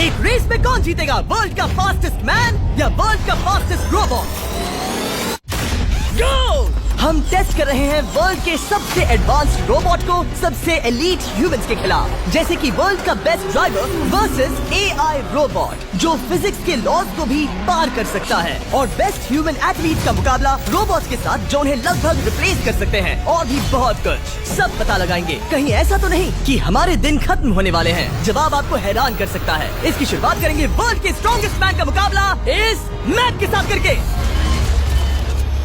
एक रेस में कौन जीतेगा, वर्ल्ड का फास्टेस्ट मैन या वर्ल्ड का फास्टेस्ट रोबोट? गो! हम टेस्ट कर रहे हैं वर्ल्ड के सबसे एडवांस्ड रोबोट को सबसे एलीट ह्यूमंस के खिलाफ, जैसे कि वर्ल्ड का best driver versus AI robot जो फिजिक्स के लॉज को भी पार कर सकता है, और बेस्ट ह्यूमन एथलीट का मुकाबला रोबोट्स के साथ जो उन्हें लगभग रिप्लेस कर सकते हैं, और भी बहुत कुछ। सब पता लगाएंगे। कहीं ऐसा तो नहीं कि हमारे दिन खत्म होने वाले हैं? जवाब आपको हैरान कर सकता है। इसकी शुरुआत करेंगे वर्ल्ड के स्ट्रॉन्गेस्ट मैन का मुकाबला इस मैक के साथ करके।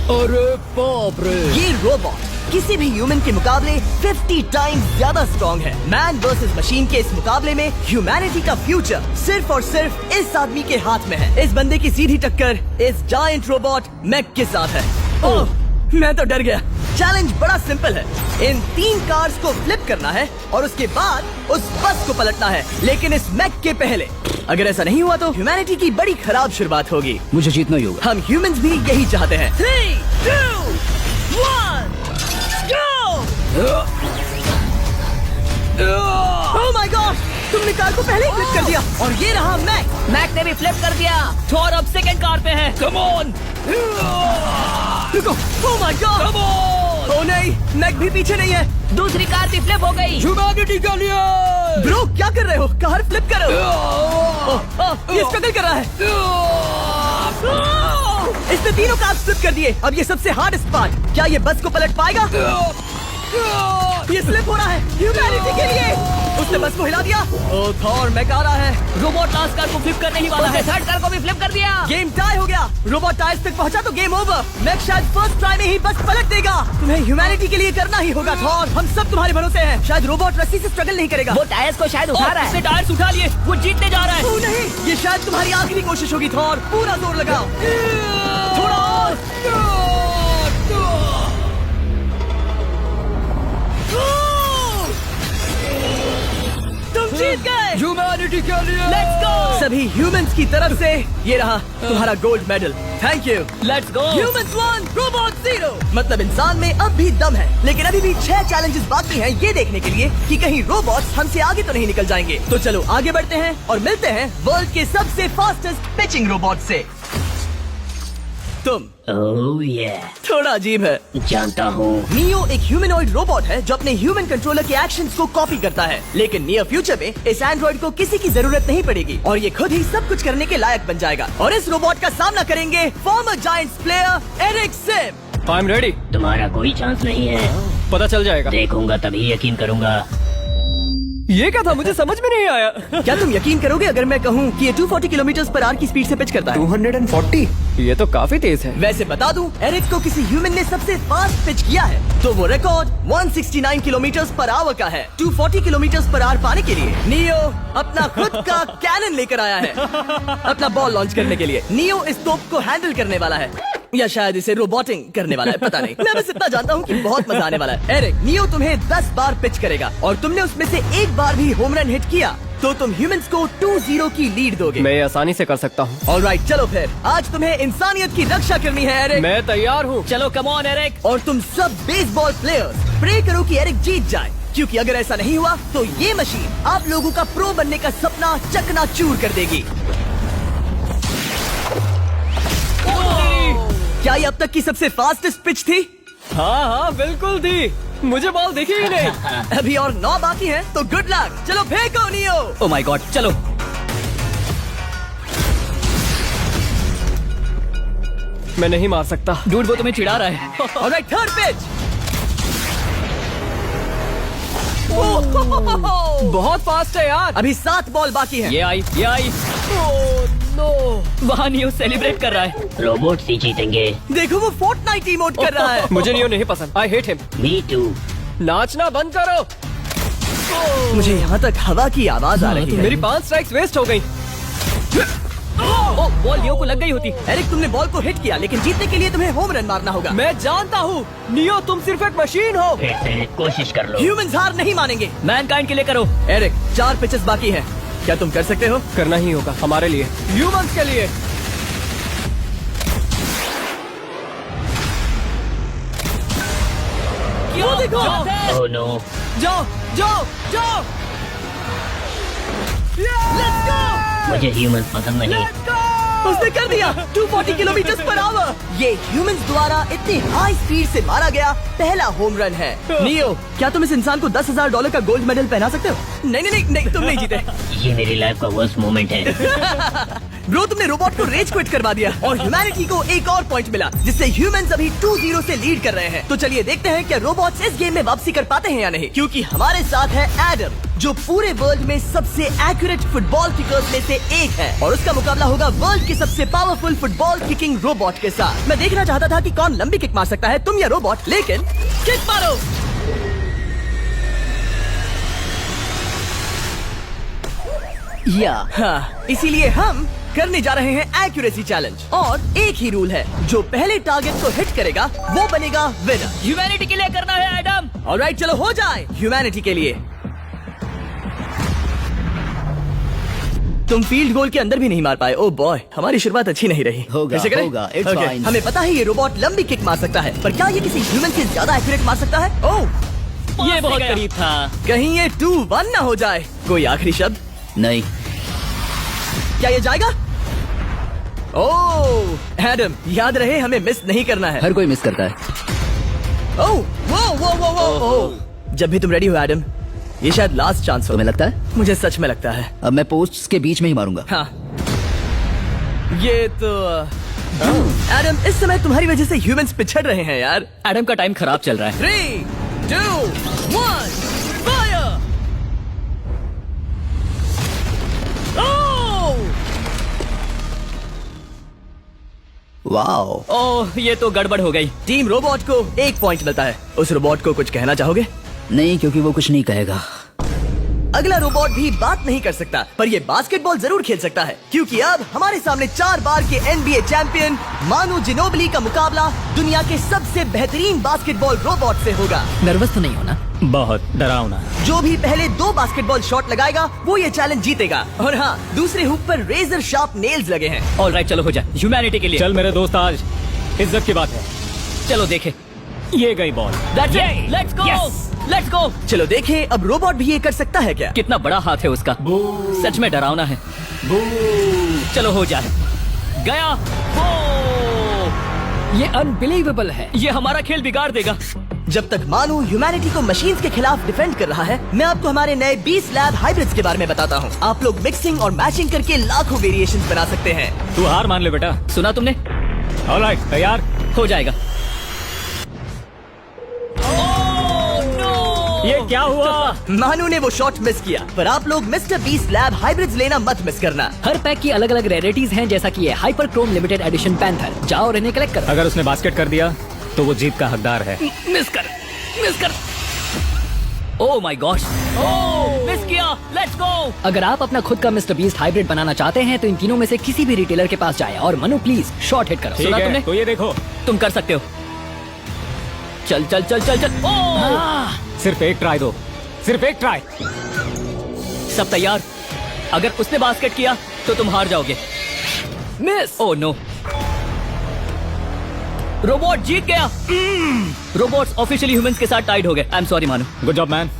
अरे बाप रे! ये रोबोट किसी भी ह्यूमन के मुकाबले 50 टाइम्स ज्यादा स्ट्रॉन्ग है। मैन वर्सेस मशीन के इस मुकाबले में ह्यूमैनिटी का फ्यूचर सिर्फ और सिर्फ इस आदमी के हाथ में है। इस बंदे की सीधी टक्कर इस जायंट रोबोट मैक के साथ है। ओह, मैं तो डर गया। चैलेंज बड़ा सिंपल है। इन 3 कार्स को फ्लिप करना है और उसके बाद उस बस को पलटना है, लेकिन इस मैक के पहले। अगर ऐसा नहीं हुआ तो ह्यूमैनिटी की बड़ी खराब शुरुआत होगी। मुझे जीतना ही होगा। हम ह्यूमंस भी यही चाहते हैं। 3, 2, 1, go! Oh my gosh! तुमने कार को पहले ही फ्लिप कर दिया, और ये रहा मैक ने भी फ्लिप कर दिया। थोर अब सेकंड कार पे है। Come on! रुको! Oh my god! Come on! ओ नहीं, मैक भी पीछे नहीं है। दूसरी कार भी फ्लिप हो गई। ह्यूमैनिटी के लिए! ब्रो, क्या कर रहे हो? कार फ्लिप करो। ये स्ट्रगल कर रहा है। इसने तीनों कार फ्लिप कर दिए। अब ये सबसे हार्डेस्ट पार्ट, क्या ये बस को पलट पाएगा? ये स्लिप हो रहा है ह्यूमैनिटी के लिए। उसने बस को हिला दिया। ओ थॉर, मैक आ रहा है। रोबोट लास्ट कार को फ्लिप करने ही वाला है। थर्ड कार को भी फ्लिप कर दिया। गेम टाई हो गया। रोबोट टायर्स तक पहुंचा तो गेम ओवर। मैक शायद फर्स्ट ट्राई में ही बस पलट देगा। तुम्हें ह्यूमैनिटी के लिए करना ही होगा थॉर। हम सब तुम्हारे भरोसे हैं। शायद रोबोट रस्सी से स्ट्रगल नहीं करेगा। वो टायर्स को शायद उठा रहा है। उसने टायर्स उठा लिए। वो जीतने जा रहा है। ओ नहीं, ये शायद तुम्हारी आखिरी कोशिश होगी थॉर। पूरा जोर लगाओ। थोड़ा और। तुम जीत गए। ह्यूमैनिटी के लिए! Let's go! सभी ह्यूमंस की तरफ से ये रहा तुम्हारा gold medal. Thank you. Let's go! Humans 1, robot 0। मतलब इंसान में अब भी दम है, लेकिन अभी भी 6 चैलेंजेस बाकी हैं ये देखने के लिए कि कहीं रोबोट्स हमसे आगे तो नहीं निकल जाएंगे। तो चलो आगे बढ़ते हैं और मिलते हैं वर्ल्ड के सबसे फास्टेस्ट पिचिंग रोबोट से। तुम ओह ये थोड़ा अजीब है, जानता हूँ। नियो एक ह्यूमनॉइड रोबोट है जो अपने ह्यूमन कंट्रोलर के एक्शंस को कॉपी करता है, लेकिन नियर फ्यूचर में इस एंड्रॉइड को किसी की जरूरत नहीं पड़ेगी और ये खुद ही सब कुछ करने के लायक बन जाएगा। और इस रोबोट का सामना करेंगे former Giants player Eric Sim. I am ready. तुम्हारा कोई चांस नहीं है। पता चल जाएगा। देखूंगा तभी यकीन करूंगा। ये क्या था, मुझे समझ में नहीं आया। क्या तुम यकीन करोगे अगर मैं कहूँ कि ये 240 किलोमीटर पर आवर की स्पीड से पिच करता है? 240? ये तो काफी तेज है। वैसे बता दूं, एरिक को किसी ह्यूमन ने सबसे फास्ट पिच किया है तो वो रिकॉर्ड 169 किलोमीटर पर आवर का है। 240 किलोमीटर पर आवर पाने के लिए नियो अपना खुद का कैनन लेकर आया है अपना बॉल लॉन्च करने के लिए। नियो इस तोप को हैंडल करने वाला है, या शायद इसे रोबोटिंग करने वाला है, पता नहीं। मैं बस इतना जानता हूँ कि बहुत मजा आने वाला है। एरिक, नियो तुम्हें 10 बार पिच करेगा और तुमने उसमें से एक बार भी होम रन हिट किया तो तुम ह्यूमंस को 2-0 की लीड दोगे। मैं ये आसानी से कर सकता हूँ। ऑलराइट, चलो फिर आज तुम्हें इंसानियत की रक्षा करनी है एरिक। मैं तैयार हूँ। चलो कम ऑन एरिक। और तुम सब बेसबॉल प्लेयर्स प्रे करो कि एरिक जीत जाए, क्योंकि अगर ऐसा नहीं हुआ तो ये मशीन आप लोगों का प्रो बनने का सपना चकनाचूर कर देगी। क्या ये अब तक की सबसे फास्टेस्ट पिच थी? हाँ हाँ बिल्कुल थी। मुझे बॉल दिखी ही नहीं। अभी और 9 बाकी हैं, तो गुड लक। चलो फेंको नियो। ओह माय गॉड, चलो। मैं नहीं मार सकता। डूड, वो तुम्हें चिढ़ा रहा है। Alright, third pitch. बहुत फास्ट है यार। अभी 7 बॉल बाकी हैं। ये आई। वहाँ नियो सेलिब्रेट कर रहा है। रोबोट ही जीतेंगे। देखो वो फोर्टनाइट इमोट कर रहा है। मुझे नियो नहीं पसंद। I hate him. Me too. नाचना बंद करो। मुझे यहाँ तक हवा की आवाज आ रही है। मेरी 5 स्ट्राइक्स वेस्ट हो गई। बॉल नियो को लग गई होती। एरिक, तुमने बॉल को हिट किया, लेकिन जीतने के लिए तुम्हें होम रन मारना होगा। मैं जानता हूँ नियो, तुम सिर्फ एक मशीन हो। फिर से कोशिश कर लो। ह्यूमंस हार नहीं मानेंगे। मैनकाइंड के लिए करो। एरिक, 4 पिचेस बाकी हैं। क्या तुम कर सकते हो? करना ही होगा हमारे लिए, ह्यूमंस के लिए। क्यों देखो? Oh no. जाओ। मुझे मुझे ह्यूमन पसंद नहीं। उसने कर दिया 240 किलोमीटर पर आवर। ये ह्यूमंस द्वारा इतनी हाई स्पीड से मारा गया पहला होम रन है। नियो, क्या तुम इस इंसान को $10,000 का गोल्ड मेडल पहना सकते हो? नहीं, तुम नहीं जीते। ये मेरी लाइफ का वर्स्ट मोमेंट है। ब्रो, तुमने रोबोट को रेज क्विट करवा दिया और ह्यूमैनिटी को एक और पॉइंट मिला, जिससे ह्यूमंस अभी 2-0 से लीड कर रहे हैं। तो चलिए देखते हैं क्या रोबोट्स इस गेम में वापसी कर पाते हैं या नहीं, क्योंकि हमारे साथ है एडम, जो पूरे वर्ल्ड में सबसे एक्यूरेट फुटबॉल किकर्स में से एक है, और उसका मुकाबला होगा वर्ल्ड के सबसे पावरफुल फुटबॉल किकिंग रोबोट के साथ। मैं देखना चाहता था कि कौन लंबी किक मार सकता है, तुम या रोबोट, लेकिन किक मारो। हाँ, इसीलिए हम करने जा रहे हैं एक्यूरेसी चैलेंज, और एक ही रूल है, जो पहले टारगेट को हिट करेगा वो बनेगा विनर। ह्यूमैनिटी के लिए करना है एडम। ऑलराइट, चलो हो जाए ह्यूमैनिटी के लिए। तुम फील्ड गोल के अंदर भी नहीं मार पाए। ओ बॉय, हमारी शुरुआत अच्छी नहीं रही। होगा, कैसे करें? होगा, it's Okay, fine. हमें पता है ये रोबोट लंबी किक मार सकता है, पर क्या ये किसी ह्यूमन से ज्यादा एक्यूरेट मार सकता है? ओह, ये बहुत करीब था। कहीं ये 2-1 ना हो जाए। कोई आखिरी शब्द? नहीं। क्या ये जाएगा? ओह एडम, याद रहे हमें मिस नहीं करना है। हर कोई मिस करता है। ओह, वो। जब भी तुम रेडी हो एडम, ये शायद लास्ट चांस हो। तुम्हें लगता है? मुझे सच में लगता है। अब मैं पोस्ट्स के बीच में ही मारूंगा। हाँ, ये तो एडम, इस समय तुम्हारी वजह से ह्यूमंस पिछड़ रहे हैं यार। एडम का टाइम खराब चल रहा है। 3, 2, 1, फायर! वाओ। ओह, ये तो गड़बड़ हो गई। टीम रोबोट को 1 पॉइंट मिलता है। उस रोबोट को कुछ कहना चाहोगे? नहीं, क्योंकि वो कुछ नहीं कहेगा। अगला रोबोट भी बात नहीं कर सकता, पर ये बास्केटबॉल जरूर खेल सकता है, क्योंकि अब हमारे सामने 4 बार के NBA चैंपियन मानू जिनोबली का मुकाबला दुनिया के सबसे बेहतरीन बास्केटबॉल रोबोट से होगा। नर्वस तो नहीं होना? बहुत डरावना। जो भी पहले 2 बास्केटबॉल शॉट लगाएगा वो ये चैलेंज जीतेगा। और हाँ, दूसरे हुक पर रेजर शार्प नेल्स लगे हैं। ऑलराइट, चलो हो जाए ह्यूमैनिटी के लिए। चल मेरे दोस्त, आज इज्जत की बात है। चलो देखे, ये गई ball. That's it. Let's go. Let's go. चलो देखें अब रोबोट भी ये कर सकता है क्या? कितना बड़ा हाथ है उसका। सच में डरावना है। चलो हो जाए। गया। ये अनबिलीवेबल है। ये हमारा खेल बिगाड़ देगा। जब तक मानू ह्यूमैनिटी को मशीन्स के खिलाफ डिफेंड कर रहा है, मैं आपको हमारे नए 20 लैब हाइब्रिड्स के बारे में बताता हूँ। आप लोग मिक्सिंग और मैचिंग करके लाखों वेरिएशंस बना सकते हैं। तू हार मान ले बेटा। सुना तुमने? ऑलराइट, तैयार हो जाएगा। ये क्या हुआ? मानू ने वो शॉट मिस किया, पर आप लोग मिस्टर 20 लैब हाइब्रिड्स लेना मत मिस करना। हर पैक की अलग अलग रेयरिटीज हैं, जैसा कि ये hyper Chrome limited edition panther. जाओ और इन्हें कलेक्ट करो। अगर उसने बास्केट कर दिया तो वो जीत का हकदार है। मिस कर। Oh my god. Oh, miss किया। Let's go. अगर आप अपना खुद का मिस्टर बीस्ट हाइब्रिड बनाना चाहते हैं तो इन तीनों में से किसी भी रिटेलर के पास जाए और मनु प्लीज शॉर्ट हिट करो। सुना तुमने? तो ये देखो, तुम कर सकते हो। चल। ओह, सिर्फ एक ट्राई दो, सिर्फ एक ट्राई। सब तैयार? अगर उसने बास्केट किया तो तुम हार जाओगे। मिस। ओह नो, रोबोट जीत गया। रोबोट्स ऑफिशियली ह्यूमंस के साथ टाइड हो गए। आई एम सॉरी मानू। Good job man.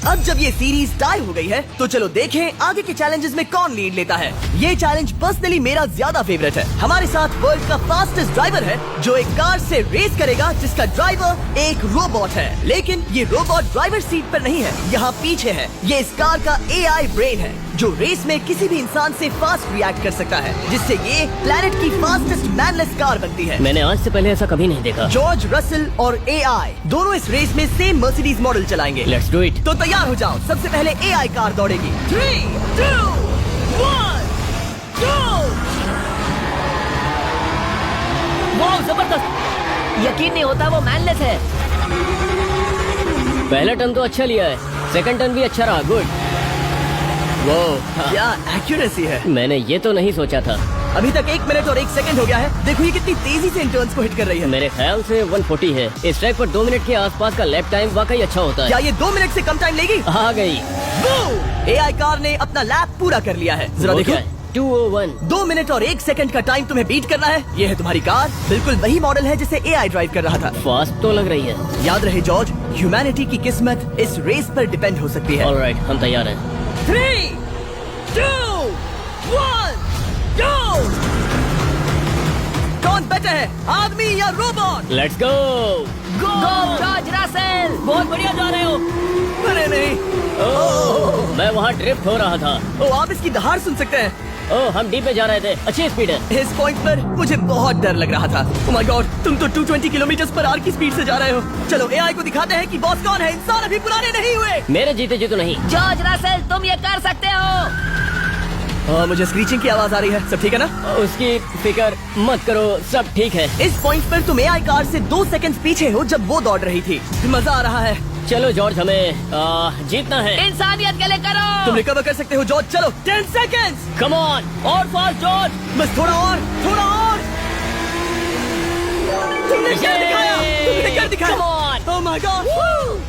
अब जब ये सीरीज टाई हो गई है, तो चलो देखें आगे के चैलेंजेस में कौन लीड लेता है। ये चैलेंज पर्सनली मेरा ज्यादा फेवरेट है। हमारे साथ वर्ल्ड का फास्टेस्ट ड्राइवर है, जो एक कार से रेस करेगा जिसका ड्राइवर एक रोबोट है। लेकिन ये रोबोट ड्राइवर सीट पर नहीं है, यहाँ पीछे है। ये इस कार का AI ब्रेन है, जो रेस में किसी भी इंसान से फास्ट रिएक्ट कर सकता है, जिससे ये प्लेनेट की फास्टेस्ट मैनलेस कार बनती है। मैंने आज से पहले ऐसा कभी नहीं देखा। जॉर्ज रसल और AI दोनों इस रेस में सेम मर्सिडीज मॉडल चलाएंगे। Let's do it. तो तैयार हो जाओ, सबसे पहले AI कार दौड़ेगी। 3, 2, 1, go! वाह, जबरदस्त। यकीन नहीं होता वो मैनलेस है। पहला टर्न तो अच्छा लिया है, सेकंड टर्न भी अच्छा रहा। गुड। वो क्या एक्यूरेसी है। मैंने ये तो नहीं सोचा था। अभी तक 1 मिनट और 1 सेकंड हो गया है। देखो ये कितनी तेजी से इन टर्न्स को हिट कर रही है। मेरे ख्याल से 140 है। इस ट्रैक पर 2 मिनट के आसपास का लैप टाइम वाकई अच्छा होता क्या है। ये 2 मिनट से कम टाइम लेगी? आ गई। AI कार ने अपना लैप पूरा कर लिया है। जरा वो देखो, क्या है? 201। 2 मिनट और 1 सेकंड का टाइम तुम्हें बीट करना है। ये है तुम्हारी कार, बिल्कुल वही मॉडल है जिसे AI ड्राइव कर रहा था। फास्ट तो लग रही है। याद रहे जॉर्ज, ह्यूमैनिटी की किस्मत इस रेस पर डिपेंड हो सकती है। ऑलराइट, हम तैयार हैं। 3, 2, 1, कहते हैं, आदमी या robot? Let's go go George Russell. बहुत बढ़िया जा रहे हो। अरे नहीं, मैं वहाँ ड्रिफ्ट हो रहा था। ओ आप इसकी दहाड़ सुन सकते हैं। हम डीप में जा रहे थे, अच्छी स्पीड है। इस पॉइंट पर मुझे बहुत डर लग रहा था। ओह माय गॉड, तुम तो 220 किलोमीटर पर आवर की स्पीड से जा रहे हो। चलो एआई को दिखाते हैं कि बॉस कौन है। इंसान अभी पुराने नहीं हुए। मेरे जीते जी तो नहीं। जॉर्ज रसेल, तुम ये कर सकते हो। मुझे स्क्रीचिंग की आवाज आ रही है। सब ठीक है ना? उसकी फिक्र मत करो, सब ठीक है। इस पॉइंट पर तुम एआई कार से 2 सेकंड पीछे हो जब वो दौड़ रही थी। मजा आ रहा है। चलो जॉर्ज, हमें जीतना है। इंसानियत के लिए करो। तुम रिकवर कर सकते हो जॉर्ज। चलो 10 सेकंड्स। कम ऑन, और फास्ट जॉर्ज। बस थोड़ा और, थोड़ा और। तुमने क्या दिखाया? तुमने क्या दिखाया? Come on. Oh my God.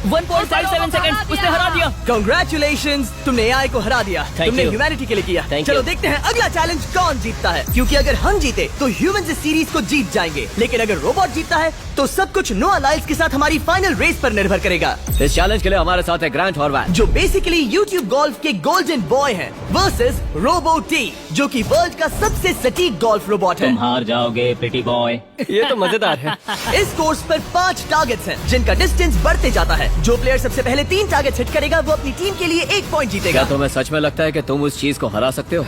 1.57 second, उसने हरा दिया। Congratulations, तुमने एआई को हरा दिया। Thank तुमने you. ह्यूमैनिटी के लिए किया। Thank चलो you. देखते हैं अगला चैलेंज कौन जीतता है, क्योंकि अगर हम जीते तो ह्यूमंस इस सीरीज को जीत जाएंगे, लेकिन अगर रोबोट जीतता है तो सब कुछ नोआ लाइल्स के साथ हमारी फाइनल रेस पर निर्भर करेगा। इस चैलेंज के लिए हमारे साथ है ग्रांट हॉर्वैट, जो बेसिकली यूट्यूब गोल्फ के गोल्डन बॉय हैं, वर्सेस रोबो टी, जो कि वर्ल्ड का सबसे सटीक गोल्फ रोबोट है। तुम हार जाओगे प्रिटी बॉय। ये तो मजेदार है। इस कोर्स पर 5 टारगेट्स हैं, जिनका डिस्टेंस बढ़ते जाता है। जो प्लेयर सबसे पहले 3 टारगेट्स हिट करेगा वो अपनी टीम के लिए 1 पॉइंट जीतेगा। क्या तुम्हें सच में लगता है कि तुम उस चीज को हरा सकते हो?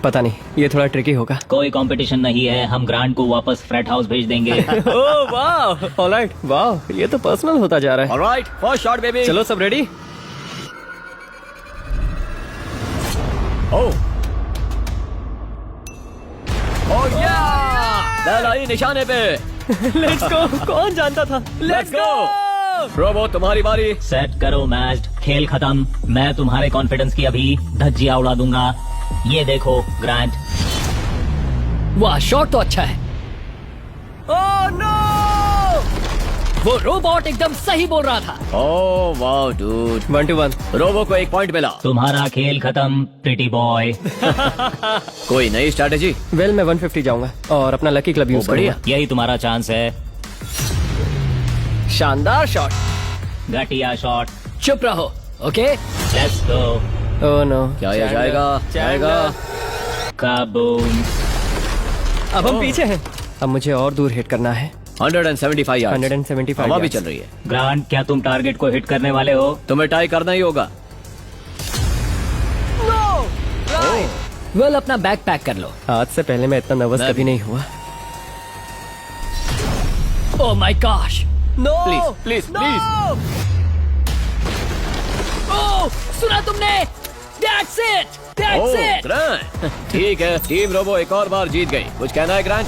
पता नहीं, ये थोड़ा ट्रिकी होगा। कोई कंपटीशन नहीं है, हम ग्रांट को वापस फ्रेट हाउस भेज देंगे। ओह वाह, ऑलराइट, वाह, ये तो पर्सनल होता जा रहा है। Alright, first shot baby. चलो सब रेडी? ओह दलाई निशाने पे। Let's go. कौन जानता था? Let's go. रोबो तुम्हारी बारी। सेट करो मैच, खेल खत्म। मैं तुम्हारे कॉन्फिडेंस की अभी धज्जियां उड़ा दूंगा। ये देखो ग्रांट। वाह, शॉट तो अच्छा है। Oh no! वो रोबोट एकदम सही बोल रहा था। ओह वाह डूड, 1-1। रोबो को 1 पॉइंट मिला। तुम्हारा खेल खत्म प्रिटी बॉय। कोई नई स्ट्रैटेजी? वेल, मैं 150 जाऊंगा और अपना लकी क्लब यूज बढ़िया। करूंगा। यही तुम्हारा चांस है। शानदार शॉट। घटिया शॉट। चुप रहो, okay? Let's go. Oh no. क्या ये जाएगा? जाएगा। काबूम। अब हम पीछे हैं। अब मुझे और दूर हिट करना है। 175 यार्ड्स। 175 हवा भी yards। चल रही है। ग्रांट, क्या तुम टारगेट को हिट करने वाले हो? तुम्हें टाई करना ही होगा। वेल, अपना बैग पैक कर लो। आज से पहले मैं इतना नर्वस मैं कभी भी। नहीं हुआ। Oh my gosh. No! Please please please. Oh, सुना तुमने? That's it! That's oh it! Grant, ठीक है, टीम रोबो एक और बार जीत गई। कुछ कहना है ग्रांट?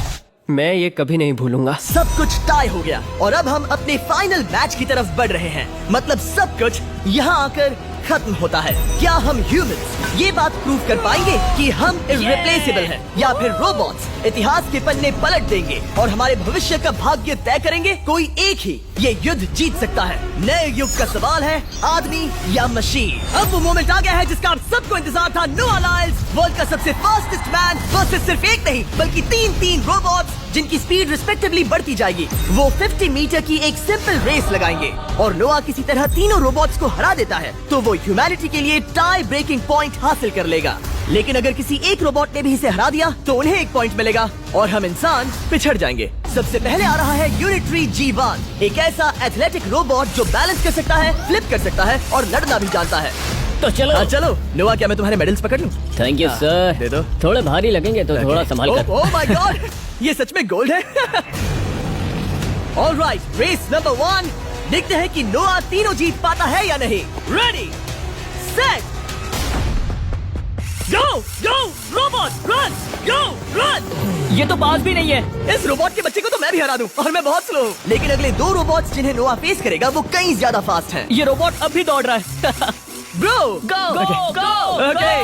मैं ये कभी नहीं भूलूंगा। सब कुछ टाई हो गया और अब हम अपने फाइनल मैच की तरफ बढ़ रहे हैं। मतलब सब कुछ यहाँ आकर खत्म होता है। क्या हम ह्यूमंस ये बात प्रूव कर पाएंगे कि हम इररिप्लेसेबल हैं, या फिर रोबोट्स इतिहास के पन्ने पलट देंगे और हमारे भविष्य का भाग्य तय करेंगे? कोई एक ही ये युद्ध जीत सकता है। नए युग का सवाल है, आदमी या मशीन। अब वो मोमेंट आ गया है जिसका आप सबको इंतजार था। नोआ लाइल्स, वर्ल्ड का सबसे फास्टेस्ट मैन वर्सेस सिर्फ एक नहीं बल्कि 3 रोबोट्स, जिनकी स्पीड रिस्पेक्टिवली बढ़ती जाएगी। वो 50 मीटर की एक सिंपल रेस लगाएंगे और नोआ किसी तरह तीनों रोबोट्स को हरा देता है तो वो ह्यूमैनिटी के लिए टाई ब्रेकिंग पॉइंट हासिल कर लेगा। लेकिन अगर किसी एक रोबोट ने भी इसे हरा दिया तो उन्हें 1 पॉइंट मिलेगा और हम इंसान पिछड़ जाएंगे। सबसे पहले आ रहा है यूनिट्री G1, एक ऐसा एथलेटिक रोबोट जो बैलेंस कर सकता है, फ्लिप कर सकता है और लड़ना भी जानता है। तो चलो। हाँ चलो। नोआ, क्या मैं तुम्हारे मेडल्स पकड़ लूं? Thank you sir. दे दो। थोड़े भारी लगेंगे तो थोड़ा संभाल कर। ओह माय गॉड, ये सच में गोल्ड है। Alright, race number 1। देखते हैं कि नोआ तीनों जीत पाता है या नहीं। रेडी, सेट, गो गो रोबोट, रन गो रन। ये तो पास भी नहीं है। इस रोबोट के बच्चे को तो मैं भी हरा दूं और मैं बहुत स्लो हूं। लेकिन अगले 2 रोबोट्स जिन्हें नोआ फेस करेगा वो कहीं ज्यादा फास्ट हैं। ये रोबोट अब भी दौड़ रहा है। ब्रो गो गो Okay.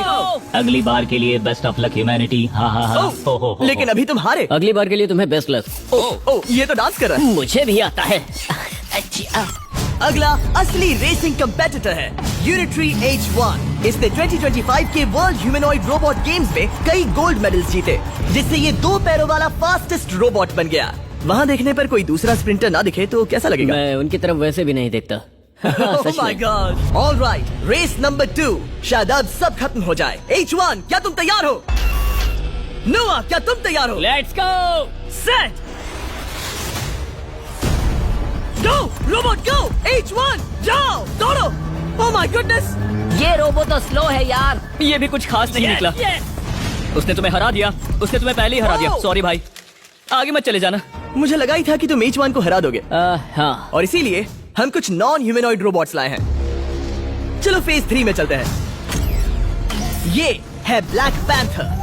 अगली बार के लिए बेस्ट ऑफ लक ह्यूमैनिटी। हाँ हाँ हाँ। हो। लेकिन अभी तुम हारे। अगली बार के लिए तुम्हें बेस्ट लक। ओ, ये तो डांस कर रहा है। मुझे भी आता है। अगला असली रेसिंग कंपेटिटर है यूनिट्री H1। इसने 2025 के वर्ल्ड ह्यूमनॉइड रोबोट गेम्स में कई गोल्ड मेडल्स जीते, जिससे ये 2 पैरों वाला फास्टेस्ट रोबोट बन गया। वहाँ देखने पर कोई दूसरा स्प्रिंटर ना दिखे तो कैसा लगेगा? मैं उनकी तरफ वैसे भी नहीं देखता। Oh my God! All right, race number 2। शायद अब सब खत्म हो जाए। H1, क्या तुम तैयार हो? नोआ, क्या तुम तैयार हो? Let's go. Set, go robot go, H1 जाओ दौड़ो। ओह माय गुडनेस, ये रोबो तो स्लो है यार। ये भी कुछ खास नहीं निकला। उसने तुम्हें हरा दिया, उसने तुम्हें पहले ही हरा दिया। सॉरी भाई, आगे मत चले जाना। मुझे लगा ही था कि तुम H1 को हरा दोगे, हाँ। और इसीलिए हम कुछ नॉन ह्यूमनॉइड रोबोट्स लाए हैं। चलो फेज 3 में चलते हैं। ये है ब्लैक पैंथर,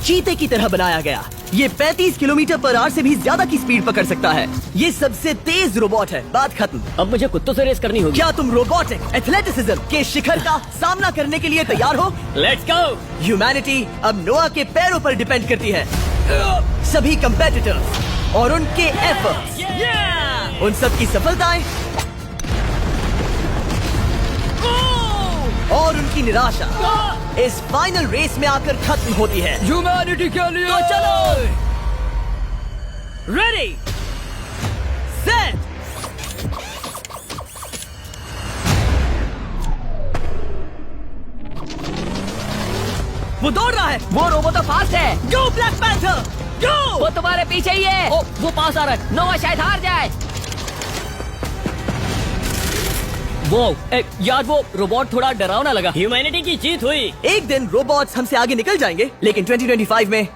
चीते की तरह बनाया गया। ये 35 किलोमीटर पर आवर से भी ज्यादा की स्पीड पकड़ सकता है। ये सबसे तेज रोबोट है। बात खत्म। अब मुझे कुत्तों से रेस करनी होगी। क्या तुम रोबोटिक एथलेटिसिज्म के शिखर का सामना करने के लिए तैयार हो? Let's go. ह्यूमैनिटी अब नोआ के पैरों पर डिपेंड करती है। सभी कंपेटिटर्स और उनके एफर्ट्स, उन सब की सफलताएं और उनकी निराशा इस फाइनल रेस में आकर खत्म होती है। ह्यूमैनिटी के लिए तो चलो, रेडी सेट। वो दौड़ रहा है। वो रोबो तो फास्ट है। गो ब्लैक पैंथर गो। वो तुम्हारे पीछे ही है। ओ, वो पास आ रहा है। नोआ शायद हार जाए। वो यार, वो रोबोट थोड़ा डरावना लगा। ह्यूमैनिटी की जीत हुई। एक दिन रोबोट्स हमसे आगे निकल जाएंगे, लेकिन 2025 में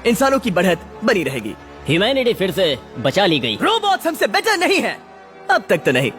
इंसानों की बढ़त बनी रहेगी। ह्यूमैनिटी फिर से बचा ली गई। रोबोट्स हमसे बेटर नहीं है, अब तक तो नहीं।